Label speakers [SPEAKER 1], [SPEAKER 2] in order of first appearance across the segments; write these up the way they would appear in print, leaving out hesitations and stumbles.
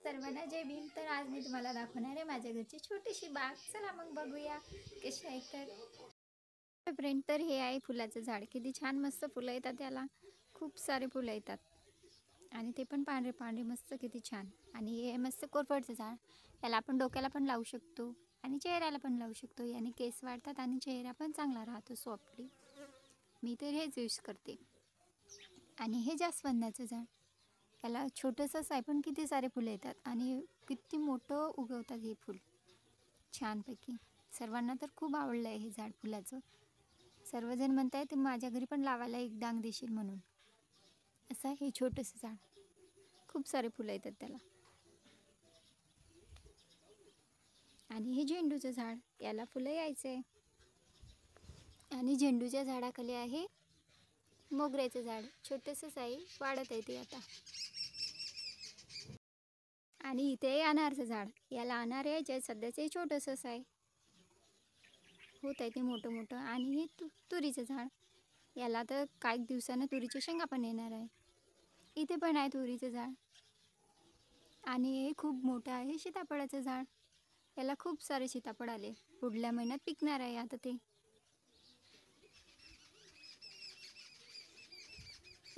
[SPEAKER 1] सर्वांना जय भीम. तर आज मी तुम्हाला दाखवणार आहे माझ्या घरची छोटीशी बाग. चला मग बघूया कशी आहे. तर फ्रेंड, तर हे आहे फुलाचं झाड. किती छान मस्त फुलं येतात त्याला. खूप सारे फुलं येतात आणि ते पण पांढरे पांढरे मस्त, किती छान. आणि हे मस्त कोरफडचं झाड. याला आपण डोक्याला पण लावू शकतो आणि चेहऱ्याला पण लावू शकतो. याने केस वाढतात आणि चेहरा पण चांगला राहतो सॉफ्टली. मी तर हेच यूज करते. आणि हे जास्वंदाचं झाड. याला छोटंसंच आहे पण किती सारे फुलं येतात आणि किती मोठं उगवतात हे फूल छानपैकी. सर्वांना तर खूप आवडलं आहे हे झाड फुलाचं. सर्वजण म्हणत आहे ते माझ्या घरी पण लावायला एक डांग देशील म्हणून. असं आहे हे छोटंसं झाड. खूप सारे फुलं येतात त्याला. आणि हे झेंडूचं झाड. याला फुलं यायचे. आणि झेंडूच्या झाडाखाली आहे मोगऱ्याचं झाड. छोटंसंच आहे, वाढत आहे ते आता. आणि इथे अनारचं झाड. याला अनार यायचे, सध्याचे छोटंसंच आहे, होत आहे ते मोठं मोठं. आणि हे तुरीचं झाड. याला तर काही दिवसानं तुरीच्या शेंगा पण येणार आहे. इथे पण आहे तुरीचं झाड. आणि हे खूप मोठं आहे सीताफळाचं झाड. याला खूप सारे सीताफळ आले. पुढल्या महिन्यात पिकणार आहे आता ते.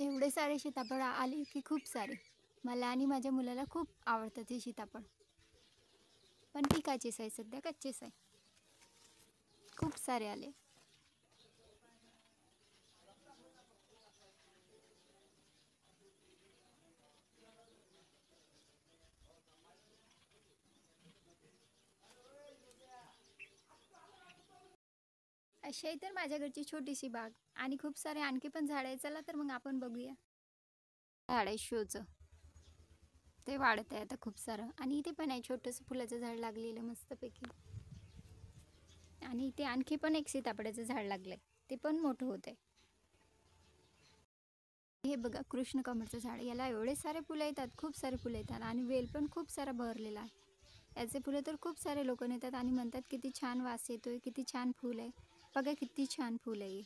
[SPEAKER 1] एवढे सारे सीताफळ आले की खूप सारे. मला आणि माझ्या मुलाला खूप आवडतात हे सीताफळ. पण पिकाचेच आहे, सध्या कच्चेच आहे. खूप सारे आले. अशी आहे तर माझ्या घरची छोटीशी बाग. आणि खूप सारे आणखी पण झाड आहे. चला तर मग आपण बघूया. झाड आहे शोचं. ते वाढत आहे आता खूप सारं. आणि इथे पण आहे छोटंसं फुलाचं झाड लागलेलं मस्तपैकी. आणि इथे आणखी पण एक सीताफळाचं झाड लागलंय. ते पण मोठं होत आहे. हे बघा कृष्णकमळचं झाड. याला एवढे सारे फुलं येतात, खूप सारे फुलं येतात. आणि वेल पण खूप सारा भरलेला आहे. याचे फुलं तर खूप सारे लोक नेतात आणि म्हणतात किती छान वास येतोय, किती छान फूल आहे. बघा किती छान फूल आहे.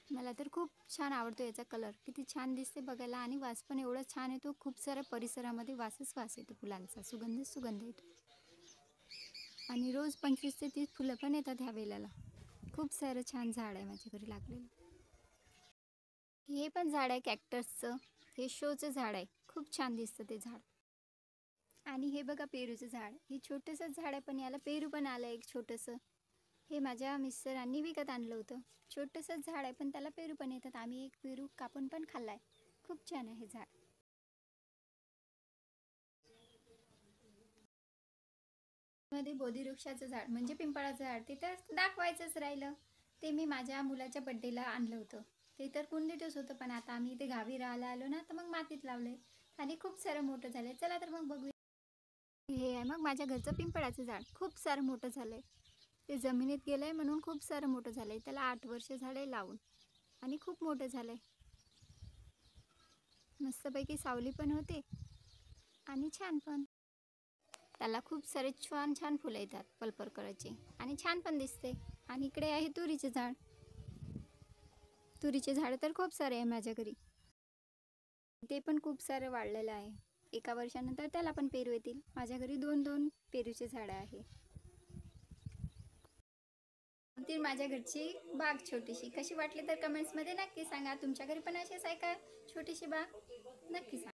[SPEAKER 1] मला तर खूप छान आवडतो याचा कलर. किती छान दिसते बघायला. आणि वास पण एवढा छान येतो. खूप साऱ्या परिसरामध्ये वासच वास येतो फुलांचा. सुगंधच सुगंध येतो. आणि रोज 25 ते 30 फुलं पण येतात ह्या वेलाला. खूप सारं छान झाड आहे माझ्या घरी लागलेलं. हे पण झाड आहे कॅक्टसचं. हे शोचं झाड आहे. खूप छान दिसतं ते झाड. आणि हे बघा पेरूचं झाड. हे छोटंसं झाड आहे पण याला पेरू पण आलं एक छोटंसं. हे माझ्या मिस्टरांनी विकत आणलं होतं. छोटंसंच झाड आहे पण त्याला पेरू पण येतात. आम्ही एक पेरू कापून पण खाल्लाय. खूप छान आहे हे झाड. मध्ये बोधिवृक्षाचं झाड म्हणजे पिंपळाचं झाड. ते तर दाखवायचंच राहिलं. ते मी माझ्या मुलाच्या बड्डेला आणलं होतं. ते तर कुंडीतच होतं पण आता आम्ही इथे गावी राहायला आलो ना, तर मग मातीत लावलंय. आणि खूप सारं मोठं झालंय. चला तर मग बघूया. हे आहे मग माझ्या घरचं पिंपळाचं झाड. खूप सारं मोठं झालंय. ते जमिनीत गेलंय म्हणून खूप सारं मोठं झालंय. त्याला 8 वर्ष झालंय लावून. आणि खूप मोठं झालंय. मस्तपैकी सावली पण होते आणि छान पण. त्याला खूप सारे छान छान फुलं येतात पर्पल कलरचे. आणि छान पण दिसते. आणि इकडे आहे तुरीचे झाड. तुरीचे झाड तर खूप सारे आहे माझ्या घरी. ते पण खूप सारं वाढलेलं आहे. एका वर्षानंतर त्याला पण पेरू येतील. माझ्या घरी 2-2 पेरूचे झाडं आहे. ती माझ्या घरची बाग छोटीशी. कशी वाटली तर कमेंट्समध्ये नक्की सांगा. तुमच्या घरी पण अशीच आहे का छोटीशी बाग? नक्की सांगा.